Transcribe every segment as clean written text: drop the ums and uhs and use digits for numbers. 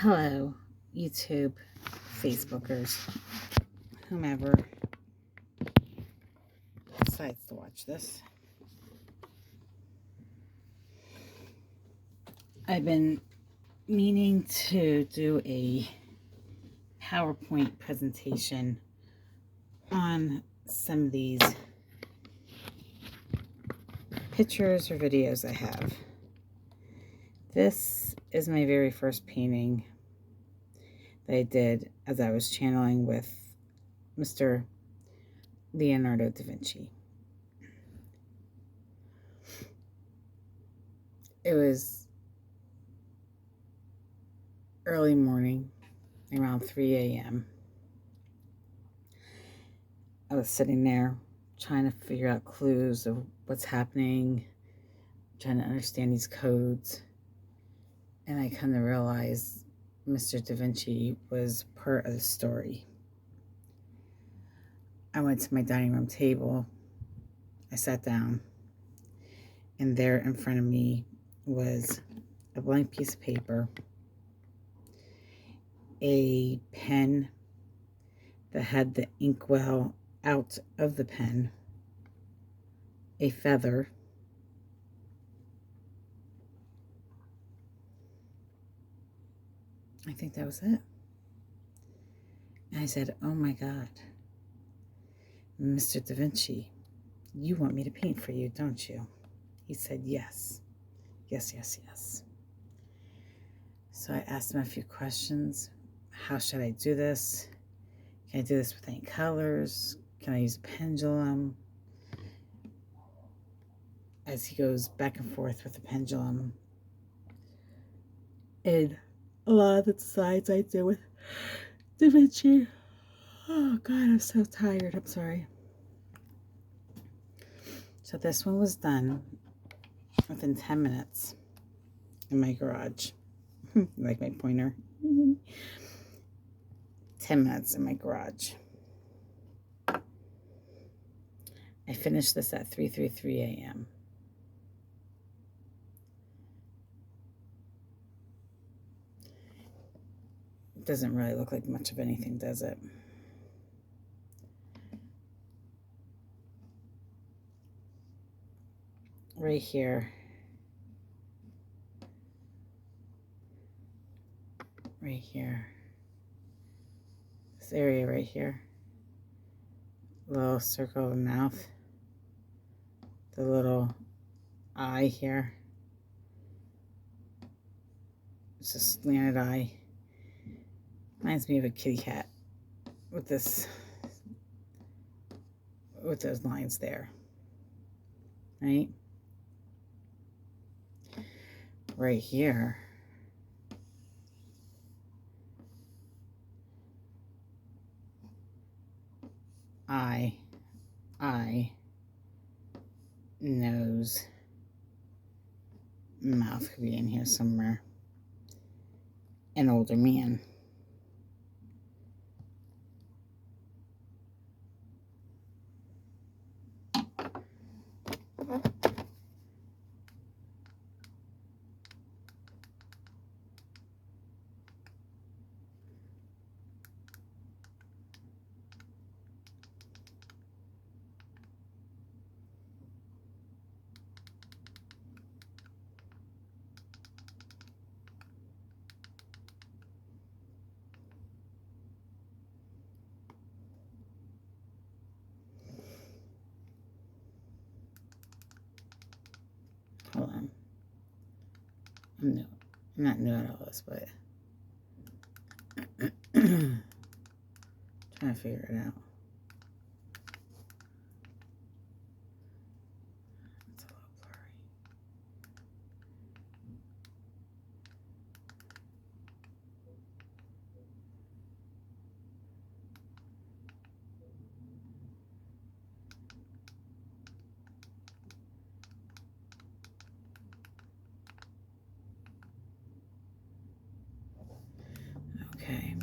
Hello, YouTube, Facebookers, whomever decides to watch this. I've been meaning to do a PowerPoint presentation on some of these pictures or videos I have. This is my very first painting that I did as I was channeling with Mr. Leonardo da Vinci. It was early morning, around 3 a.m. I was sitting there trying to figure out clues of what's happening, trying to understand these codes. And I come to realize Mr. Da Vinci was part of the story. I went to my dining room table. I sat down. And there in front of me was a blank piece of paper, a pen that had the inkwell out of the pen, a feather, I think that was it. And I said, oh my God, Mr. Da Vinci, you want me to paint for you, don't you? He said, yes. Yes, yes, yes. So I asked him a few questions. How should I do this? Can I do this with any colors? Can I use a pendulum? As he goes back and forth with the pendulum. And a lot of the designs I did with Da Vinci. Oh God, I'm so tired. I'm sorry. So this one was done within 10 minutes in my garage. Like my pointer. 10 minutes in my garage. I finished this at 3:33 a.m. It doesn't really look like much of anything, does it? Right here. Right here. This area right here. Little circle of the mouth. The little eye here. It's a slanted eye. Reminds me of a kitty cat with this, with those lines there. Right? Right here. Eye, nose, mouth could be in here somewhere. An older man. Hold on. I'm new. I'm not new at all this, but trying to figure it out. It's a little blurry. Okay.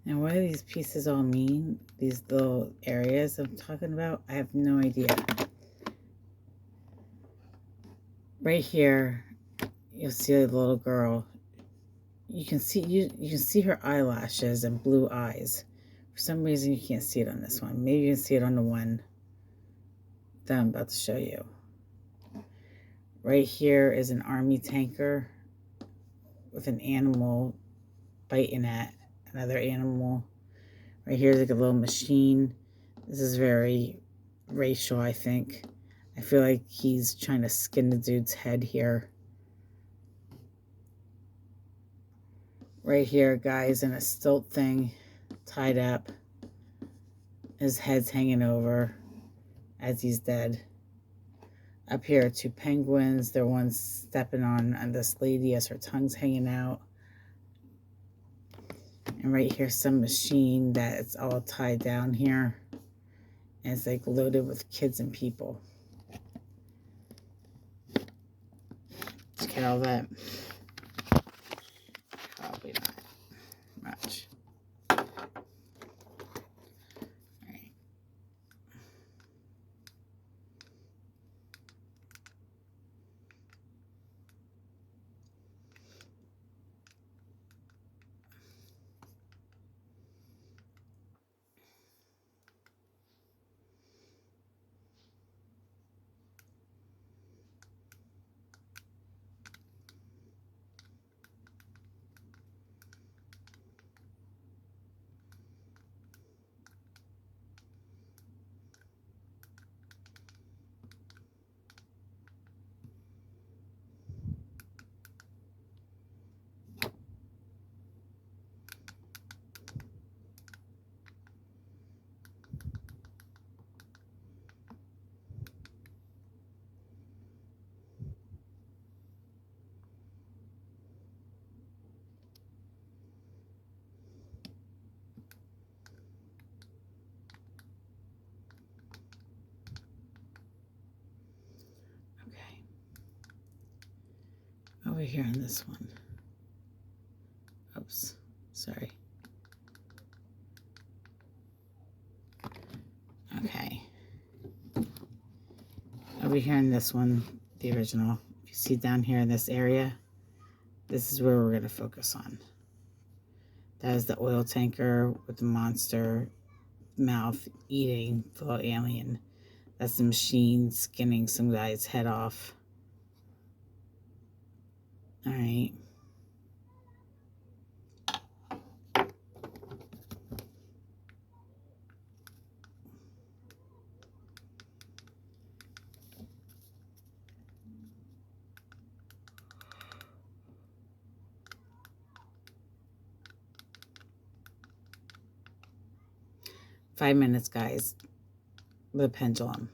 And what do these pieces all mean? These little areas I'm talking about? I have no idea. Right here, you'll see a little girl. You can see her eyelashes and blue eyes. For some reason, you can't see it on this one. Maybe you can see it on the one that I'm about to show you. Right here is an army tanker with an animal biting at another animal. Right here is like a little machine. This is very racial, I think. I feel like he's trying to skin the dude's head here. Right here, guy's in a stilt thing, tied up. His head's hanging over as he's dead. Up here are two penguins. They're one stepping on this lady as her tongue's hanging out. And right here, some machine that's all tied down here. And it's like loaded with kids and people. Let's get all that. Probably not much. Alright. Okay. Over here on this one. Oops. Sorry. Okay. Over here in this one, the original. If you see down here in this area, this is where we're going to focus on. That is the oil tanker with the monster mouth eating the little alien. That's the machine skinning some guy's head off. Alright. Five minutes, guys, with a pendulum.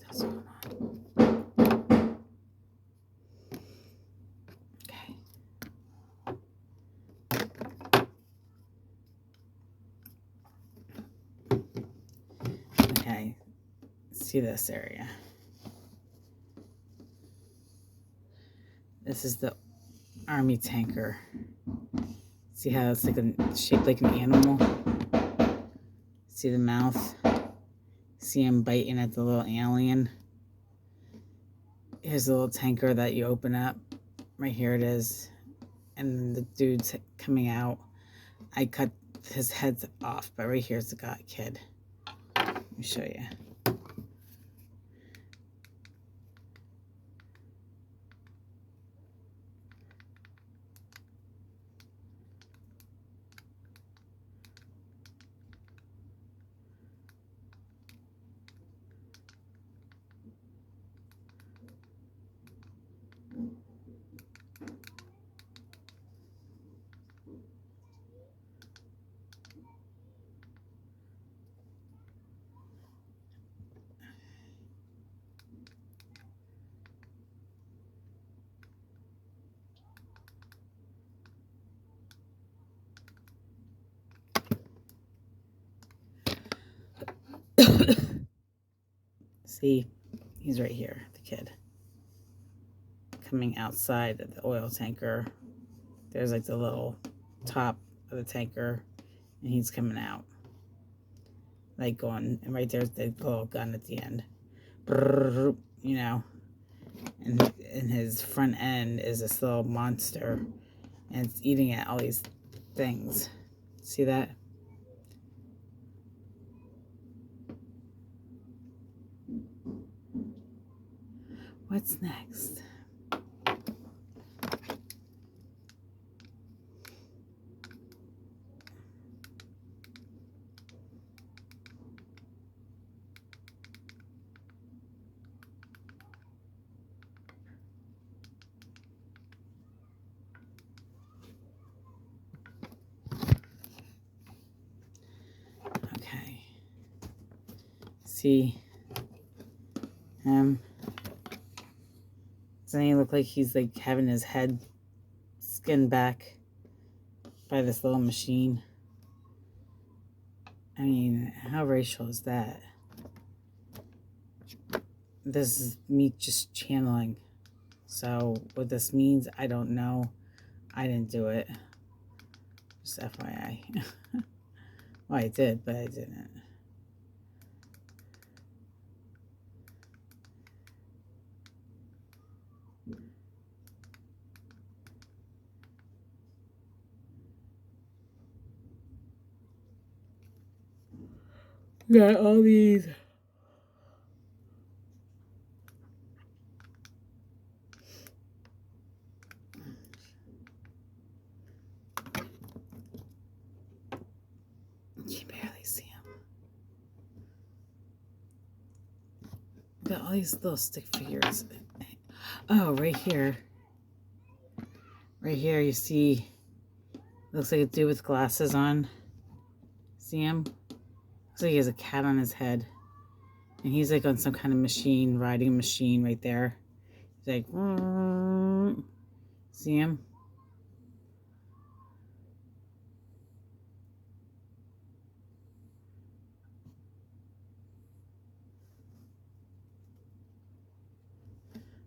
That's going on. Okay. Okay. See this area. This is the army tanker. See how it's like shaped like an animal? See the mouth? See him biting at the little alien? Here's the little tanker that you open up. Right here it is. And the dude's coming out. I cut his head off, but right here's the kid. Let me show you. See, he's right here, the kid. Coming outside of the oil tanker. There's like the little top of the tanker, and he's coming out. Like going, and right there's the little gun at the end. Brrr, you know. And in his front end is this little monster, and it's eating at all these things. See that? What's next? Okay. See him? Doesn't he look like he's like having his head skinned back by this little machine? I mean, how racial is that? This is me just channeling. So what this means, I don't know. I didn't do it. Just FYI. Well, I did, but I didn't. Got all these. You can barely see them. Got all these little stick figures. Oh, right here. Right here, you see, looks like a dude with glasses on. See him? Looks like he has a cat on his head. And he's like on some kind of machine, riding a machine right there. He's like, see him?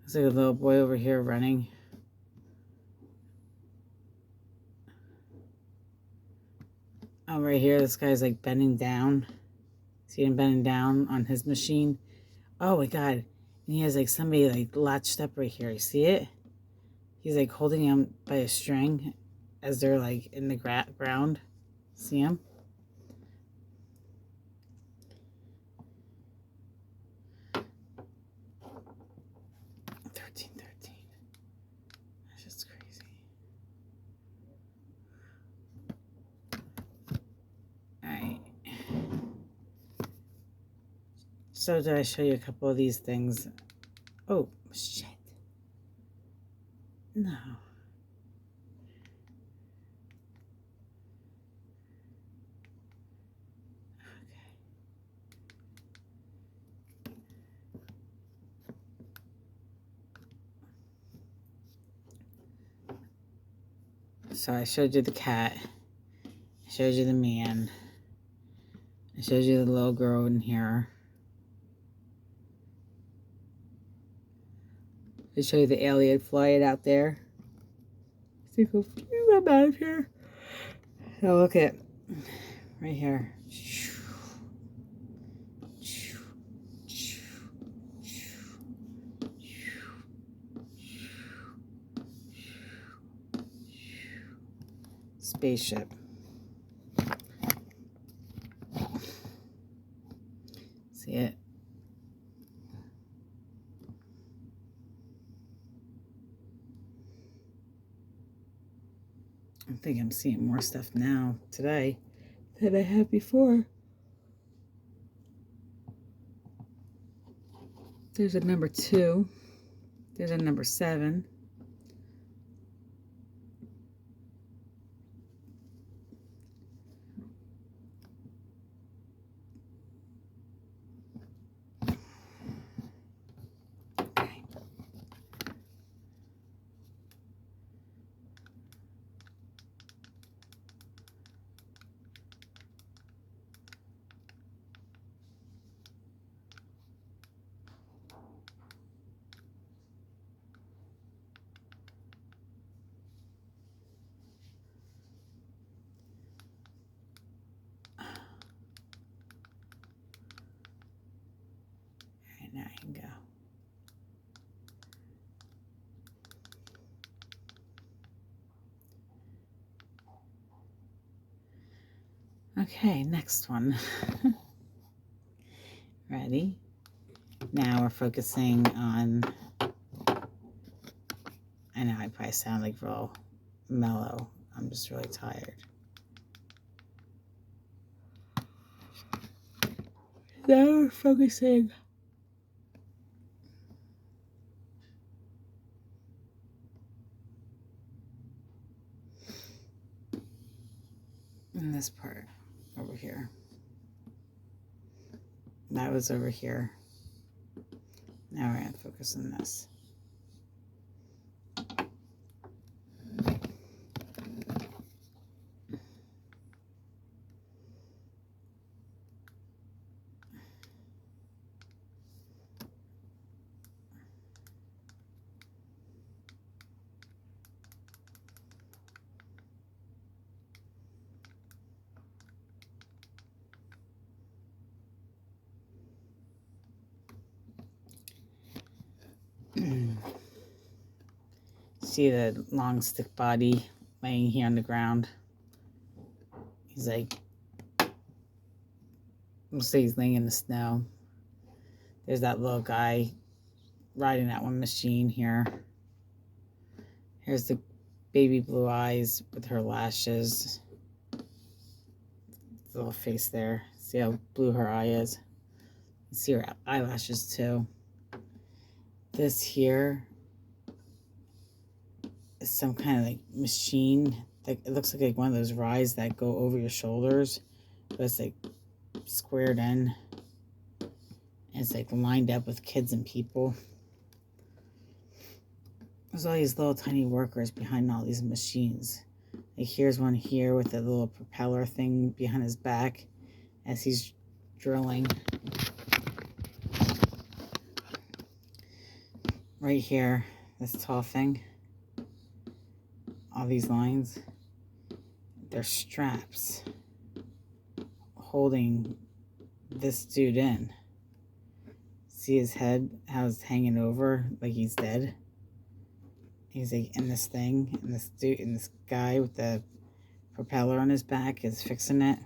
Looks like a little boy over here running. Oh, right here, this guy's like bending down. See him bending down on his machine? Oh my God. And he has like somebody like latched up right here. You see it? He's like holding him by a string as they're like in the ground. See him? That's just crazy. Alright. So did I show you a couple of these things? Oh, shit. No. So I showed you the cat. I showed you the man. I showed you the little girl in here. I showed you the alien flying out there. So go, I'm out of here. Now look at right here. Spaceship. See it? I think I'm seeing more stuff now today than I have before. There's a number 2. There's a number 7. Okay, next one. Ready? Now we're focusing on, I know I probably sound like real mellow. I'm just really tired. Now we're focusing in this part over here. That was over here. Now we're going to focus on this. See the long stick body laying here on the ground? He's like, we'll say he's laying in the snow. There's that little guy riding that one machine here. Here's the baby blue eyes with her lashes. The little face there. See how blue her eye is? You see her eyelashes too. This here is some kind of like machine. Like, it looks like one of those rides that go over your shoulders, but it's like squared in. And it's like lined up with kids and people. There's all these little tiny workers behind all these machines. Like, here's one here with a little propeller thing behind his back as he's drilling. Right here, this tall thing. All these lines, they're straps holding this dude in. See his head, how it's hanging over like he's dead? He's like in this thing, and this dude, and this guy with the propeller on his back is fixing it.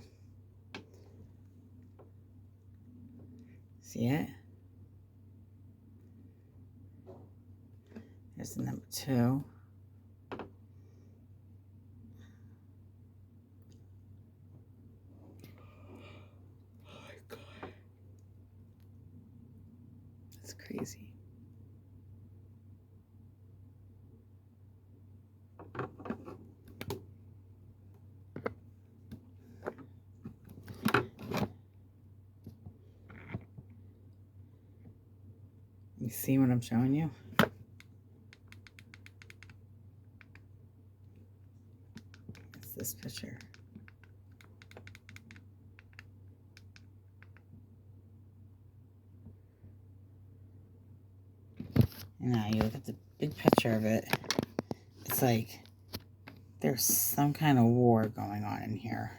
See it? There's the number 2. Oh my God. That's crazy. You see what I'm showing you? It's this picture. And now you look at the big picture of it. It's like there's some kind of war going on in here.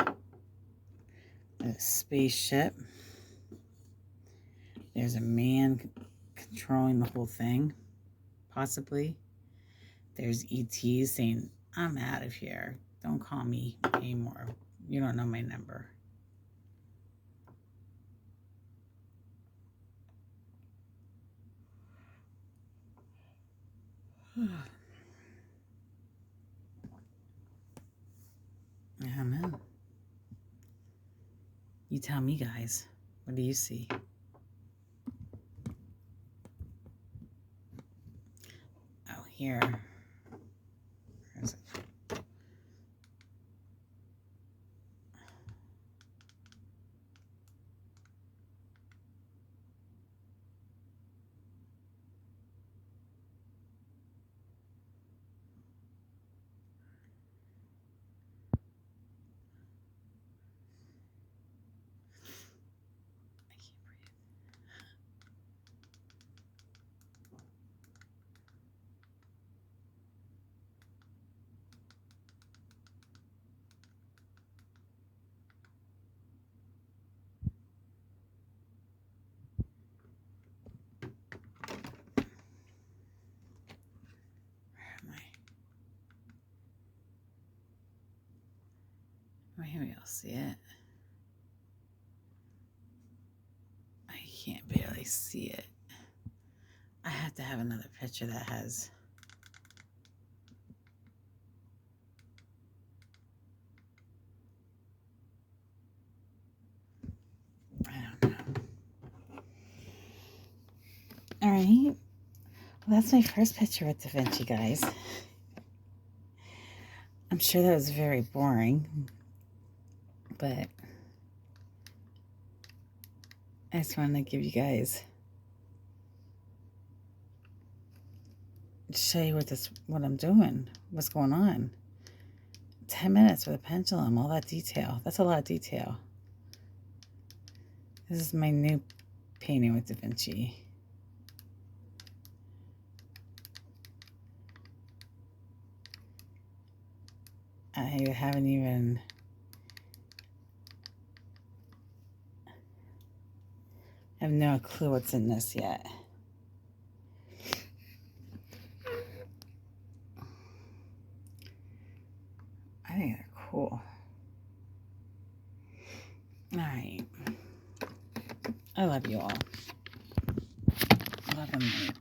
A spaceship. There's a man controlling the whole thing, possibly. There's ETs saying, I'm out of here. Don't call me anymore. You don't know my number. Yeah, man. You tell me, guys. What do you see? Oh, here. Where is it? I can't breathe. Maybe I'll see it. I can't barely see it. I have to have another picture that has... I don't know. All right. Well, that's my first picture with Da Vinci, guys. I'm sure that was very boring, but I just wanted to give you guys, show you what I'm doing, what's going on. 10 minutes with a pendulum, all that detail. That's a lot of detail. This is my new painting with Da Vinci. I haven't even... I have no clue what's in this yet. I think they're cool. All right. I love you all. Love and light.